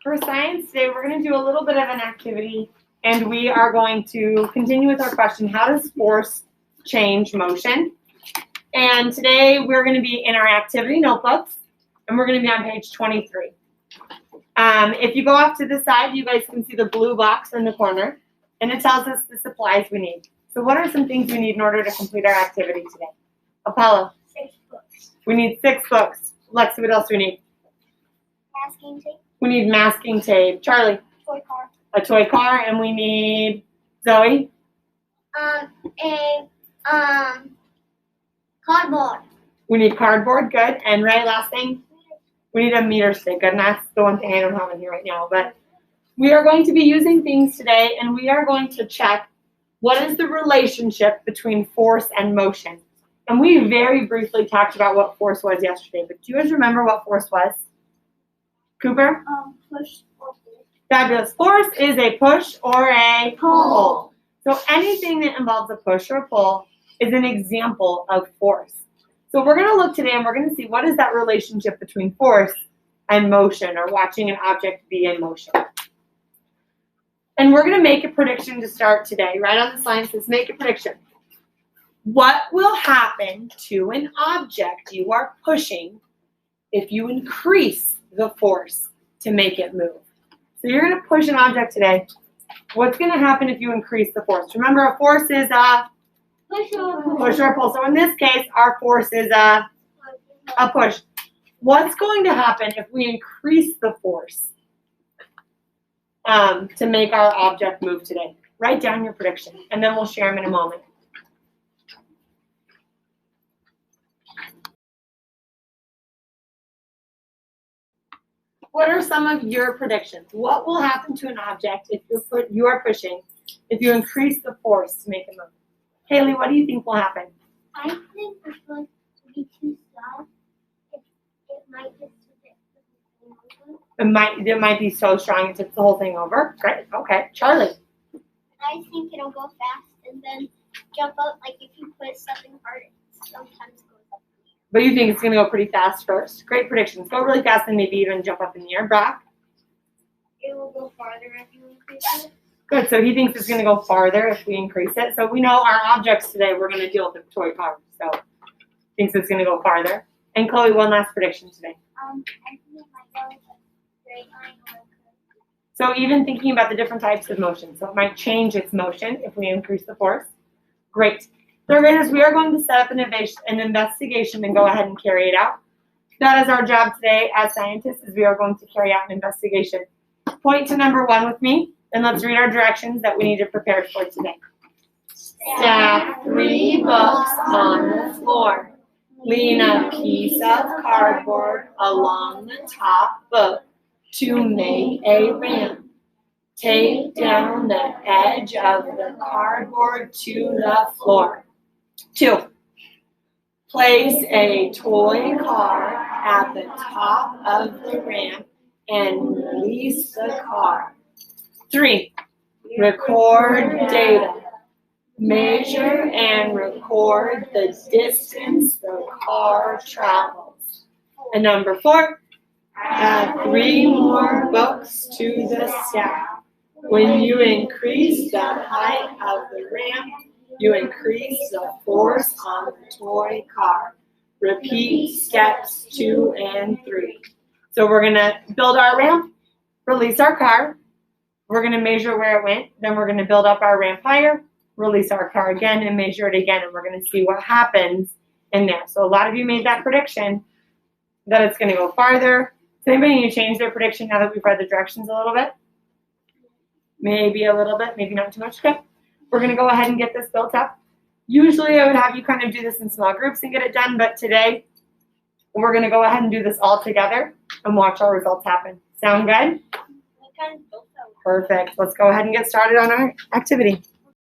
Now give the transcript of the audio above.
For science today, we're going to do a little bit of an activity, and we are going to continue with our question, how does force change motion? And today we're going to be in our activity notebooks, and we're going to be on page 23. If you go off to the side, you guys can see the blue box in the corner, and it tells us the supplies we need. So what are some things we need in order to complete our activity today? Apollo? 6 books. We need 6 books. Lexi, what else do we need? Masking tape. We need masking tape. Charlie? Toy car. A toy car, and we need, Zoe? Cardboard. We need cardboard, good. And Ray, last thing? We need a meter stick, and that's the one thing I don't have in here right now. But we are going to be using things today, and we are going to check what is the relationship between force and motion. And we very briefly talked about what force was yesterday, but do you guys remember what force was? Cooper? Push or pull. Fabulous. Force is a push or a pull. So anything that involves a push or pull is an example of force. So we're going to look today and we're going to see what is that relationship between force and motion, or watching an object be in motion. And we're going to make a prediction to start today. Right on the slide, it says make a prediction. What will happen to an object you are pushing if you increase the force to make it move? So you're going to push an object today. What's going to happen if you increase the force? Remember, a force is a push or pull. So in this case, our force is a push. What's going to happen if we increase the force to make our object move today? Write down your prediction, and then we'll share them in a moment. What are some of your predictions? What will happen to an object if you are pushing, if you increase the force to make it move? Haley, what do you think will happen? I think it's going to be too soft. It might just tip the whole thing over. It might be so strong it tips the whole thing over. Great. Okay. Charlie. I think it'll go fast and then jump up. Like if you put something hard, it sometimes goes up. But you think it's going to go pretty fast first? Great predictions. Go really fast and maybe even jump up in the air. Brock? It will go farther if you increase it. Good. So he thinks it's going to go farther if we increase it. So we know our objects today, we're going to deal with the toy car. So thinks it's going to go farther. And Chloe, one last prediction today. I think it might go with a straight line or a curve. So even thinking about the different types of motion. So it might change its motion if we increase the force. Great. Third graders, we are going to set up an investigation and go ahead and carry it out. That is our job today as scientists, is we are going to carry out an investigation. Point to number 1 with me, and let's read our directions that we need to prepare for today. Stack 3 books on the floor. Lean a piece of cardboard along the top book to make a ramp. Take down the edge of the cardboard to the floor. 2. Place a toy car at the top of the ramp and release the car. 3. Record data. Measure and record the distance the car travels. And number 4, add 3 more books to the stack. When you increase the height of the ramp, you increase the force on the toy car. Repeat steps 2 and 3. So we're going to build our ramp, release our car. We're going to measure where it went. Then we're going to build up our ramp higher, release our car again, and measure it again. And we're going to see what happens in there. So a lot of you made that prediction that it's going to go farther. Does anybody need to change their prediction now that we've read the directions a little bit? Maybe a little bit, maybe not too much. Okay. We're going to go ahead and get this built up. Usually I would have you kind of do this in small groups and get it done, but today we're going to go ahead and do this all together and watch our results happen. Sound good? We kind of built that one. Perfect. Let's go ahead and get started on our activity.